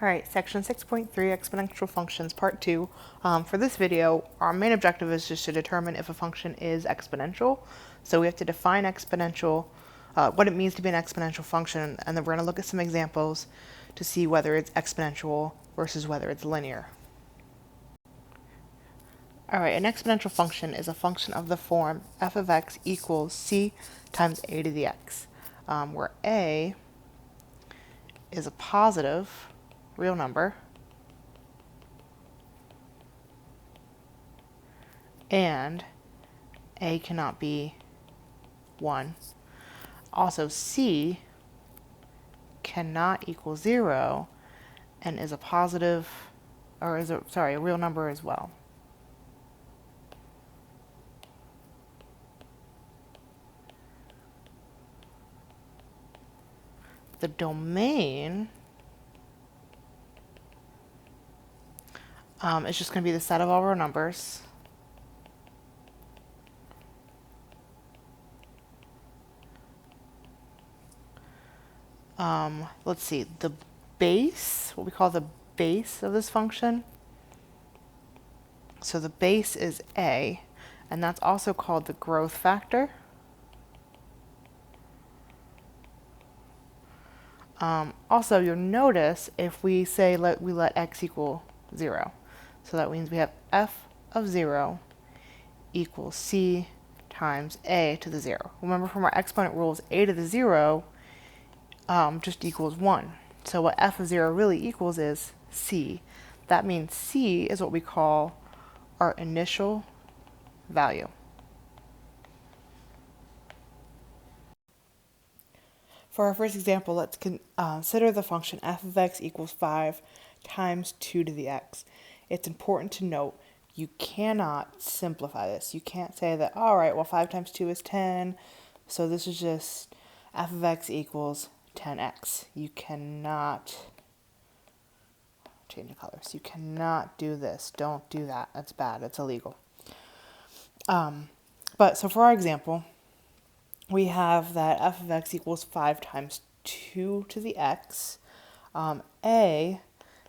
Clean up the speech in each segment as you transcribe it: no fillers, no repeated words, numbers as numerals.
All right, section 6.3, exponential functions, part 2. For this video, our main objective is just to determine if a function is exponential. So we have to define exponential, what it means to be an exponential function, and then we're going to look at some examples to see whether it's exponential versus whether it's linear. All right, an exponential function is a function of the form f of x equals c times a to the x, where a is a positive real number, and a cannot be 1. Also, c cannot equal 0 and is a positive, or is a real number as well. The domain is just going to be the set of all real numbers. Let's see, the base, what we call the base of this function. So the base is a, and that's also called the growth factor. Also, you'll notice if we say we let x equal 0. So that means we have f of 0 equals c times a to the 0. Remember from our exponent rules, a to the 0 just equals 1. So what f of 0 really equals is c. That means c is what we call our initial value. For our first example, let's consider the function f of x equals 5 times 2 to the x. It's important to note you cannot simplify this. You can't say that, all right, well, 5 times 2 is 10, so this is just f of x equals 10x. You cannot change the colors. You cannot do this. Don't do that. That's bad. It's illegal. So for our example, we have that f of x equals 5 times 2 to the x. A,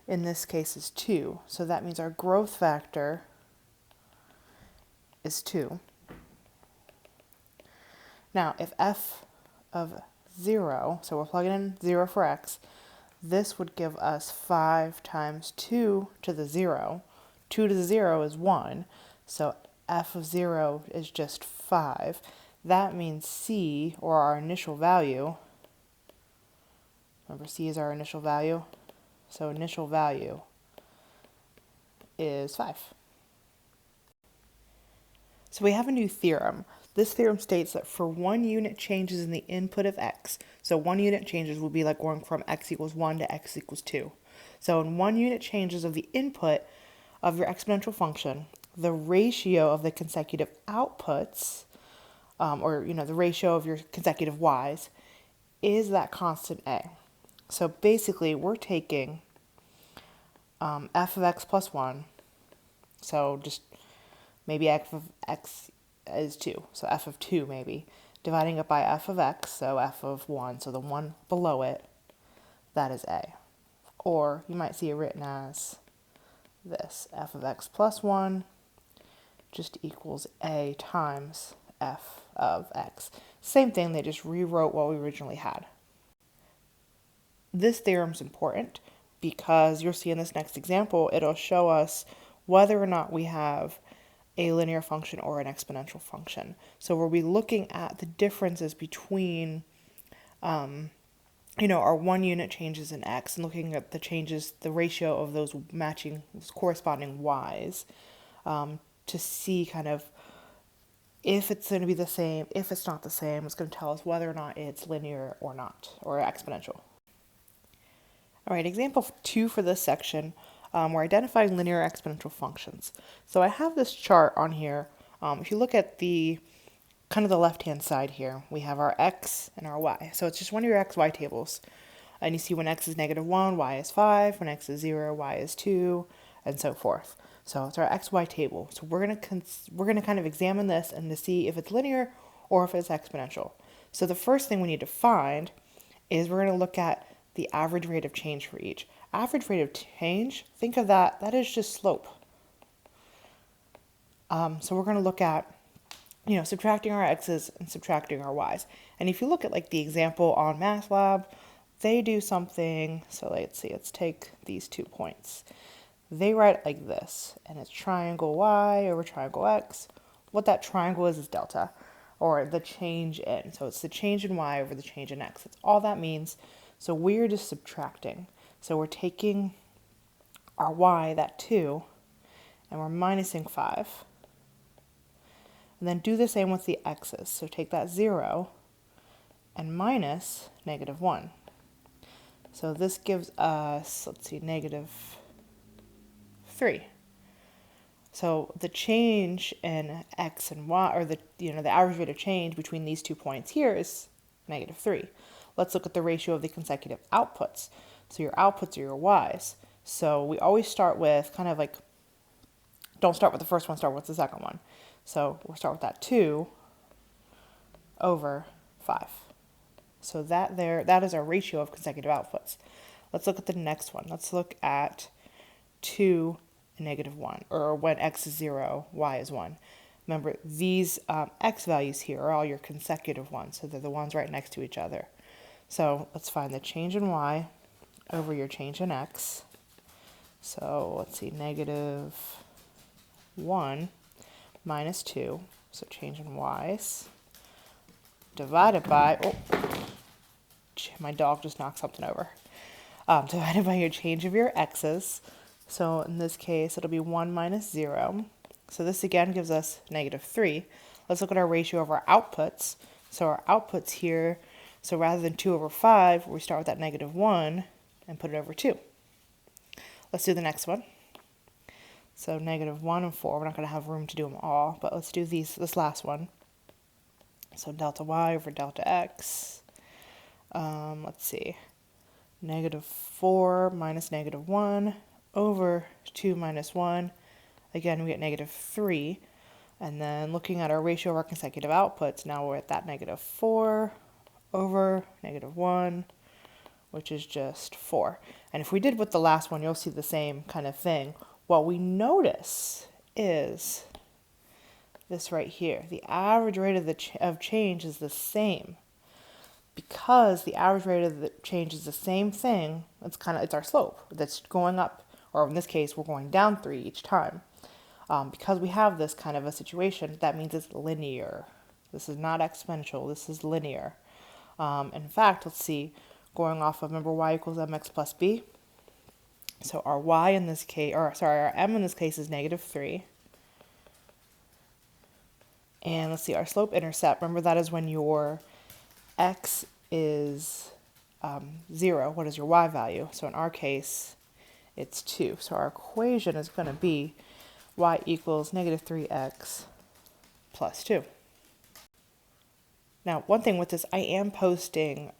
in this case, is 2. So that means our growth factor is 2. Now, if f of 0, so we're plugging in 0 for x, this would give us 5 times 2 to the 0. 2 to the 0 is 1, so f of 0 is just 5. That means c, or our initial value, remember c is our initial value, so initial value is 5. So we have a new theorem. This theorem states that for 1 unit changes in the input of x, so 1 unit changes will be like going from x equals 1 to x equals 2. So in 1 unit changes of the input of your exponential function, the ratio of the consecutive outputs, or the ratio of your consecutive y's, is that constant a. So basically, we're taking f of x plus 1, so just maybe f of x is 2, so f of 2 maybe, dividing it by f of x, so f of 1, so the one below it, that is a. Or you might see it written as this, f of x plus 1 just equals a times f of x. Same thing, they just rewrote what we originally had. This theorem is important because you'll see in this next example, it'll show us whether or not we have a linear function or an exponential function. So we'll be looking at the differences between our 1 unit changes in x and looking at the changes, the ratio of those matching, corresponding y's, to see kind of if it's going to be the same, if it's not the same. It's going to tell us whether or not it's linear or not, or exponential. All right, example 2 for this section, we're identifying linear exponential functions. So I have this chart on here. If you look at the kind of the left-hand side here, we have our x and our y. So it's just one of your x, y tables. And you see when x is -1, y is 5. When x is 0, y is 2, and so forth. So it's our x, y table. So we're gonna kind of examine this and to see if it's linear or if it's exponential. So the first thing we need to find is we're gonna look at the average rate of change for each. Average rate of change, think of that, that is just slope. So we're going to look at, subtracting our x's and subtracting our y's. And if you look at like the example on Math Lab, they do something, so let's take these 2 points. They write it like this, and it's triangle y over triangle x. What that triangle is delta, or the change in. So it's the change in y over the change in x. That's all that means. So we're just subtracting. So we're taking our y, that 2, and we're minusing 5. And then do the same with the x's. So take that 0 and minus negative 1. So this gives us, negative 3. So the change in x and y, or the average rate of change between these 2 points here is negative 3. Let's look at the ratio of the consecutive outputs. So your outputs are your y's. So we always start with kind of like, don't start with the first one, start with the second one. So we'll start with that 2 over 5. So that is our ratio of consecutive outputs. Let's look at the next one. Let's look at 2 and negative 1, or when x is 0, y is 1. Remember, these x values here are all your consecutive ones, so they're the ones right next to each other. So let's find the change in y over your change in x. So let's see, negative 1 minus 2, so change in y's, divided by, my dog just knocked something over, divided by your change of your x's. So in this case, it'll be 1 minus 0. So this again gives us negative 3. Let's look at our ratio of our outputs. So our outputs here, so rather than 2 over 5, we start with that negative 1 and put it over 2. Let's do the next one. So negative 1 and 4, we're not going to have room to do them all, but let's do this last one. So delta y over delta x. Let's see. Negative 4 minus negative 1 over 2 minus 1. Again, we get negative 3. And then looking at our ratio of our consecutive outputs, now we're at that negative 4 over negative 1, which is just 4. And if we did with the last one, you'll see the same kind of thing. What we notice is this right here. The average rate of change is the same. Because the average rate of the change is the same thing, it's our slope that's going up, or in this case, we're going down 3 each time. Because we have this kind of a situation, that means it's linear. This is not exponential, this is linear. In fact, let's see, going off of, remember y equals mx plus b? So our y in this case, our m in this case is negative 3. And let's see, our slope intercept, remember that is when your x is 0. What is your y value? So in our case, it's 2. So our equation is going to be y equals negative 3x plus 2. Now, one thing with this, I am posting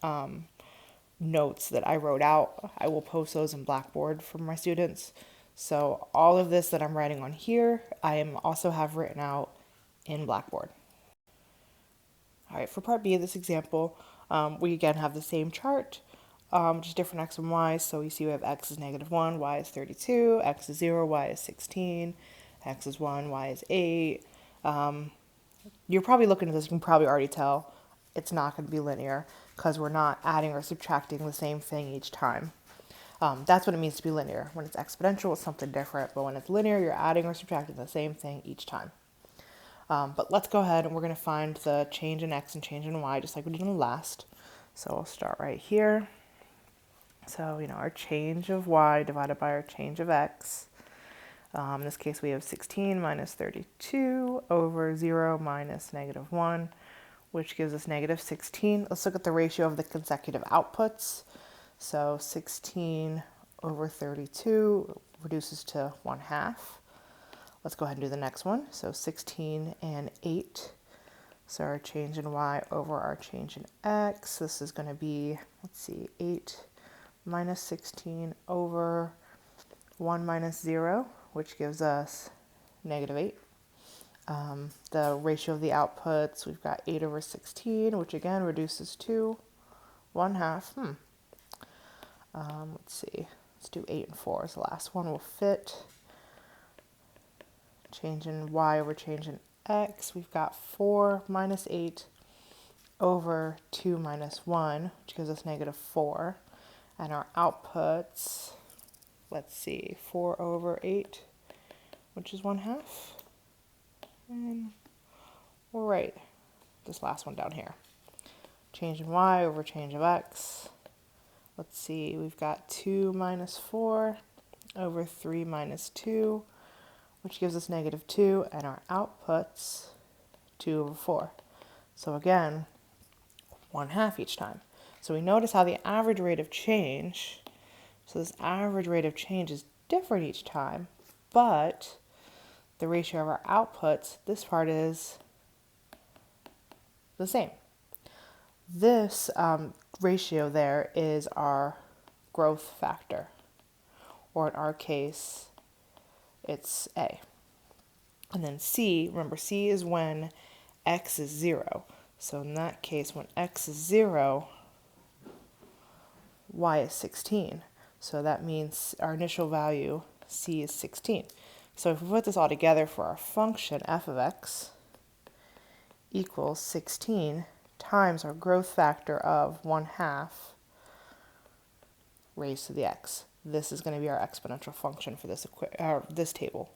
notes that I wrote out. I will post those in Blackboard for my students. So all of this that I'm writing on here, also have written out in Blackboard. All right, for part B of this example, we again have the same chart, just different x and y. So you see we have x is negative 1, y is 32, x is 0, y is 16, x is 1, y is 8. You're probably looking at this, you can probably already tell it's not going to be linear because we're not adding or subtracting the same thing each time. That's what it means to be linear. When it's exponential, it's something different, but when it's linear, you're adding or subtracting the same thing each time. But let's go ahead and we're going to find the change in x and change in y just like we did in the last. So we'll start right here. So, our change of y divided by our change of x. In this case, we have 16 minus 32 over 0 minus negative 1, which gives us negative 16. Let's look at the ratio of the consecutive outputs. So 16 over 32 reduces to 1/2. Let's go ahead and do the next one. So 16 and 8. So our change in y over our change in x. This is going to be, 8 minus 16 over 1 minus 0, which gives us negative 8. The ratio of the outputs, we've got 8 over 16, which again reduces to 1/2. Let's see, let's do 8 and 4 as the last one will fit. Changing y over changing x, we've got 4 minus 8 over 2 minus 1, which gives us negative 4. And our outputs, let's see, 4 over 8, which is 1/2. And we'll write this last one down here. Change in y over change of x. Let's see, we've got 2 minus 4 over 3 minus 2, which gives us negative 2, and our outputs, 2 over 4. So again, 1/2 each time. So we notice how the average rate of change, so this average rate of change is different each time, but the ratio of our outputs, this part is the same. This ratio there is our growth factor, or in our case, it's A. And then C, remember C is when x is 0. So in that case, when x is 0, y is 16. So that means our initial value, C, is 16. So if we put this all together for our function, f of x equals 16 times our growth factor of 1/2 raised to the x. This is going to be our exponential function for this table.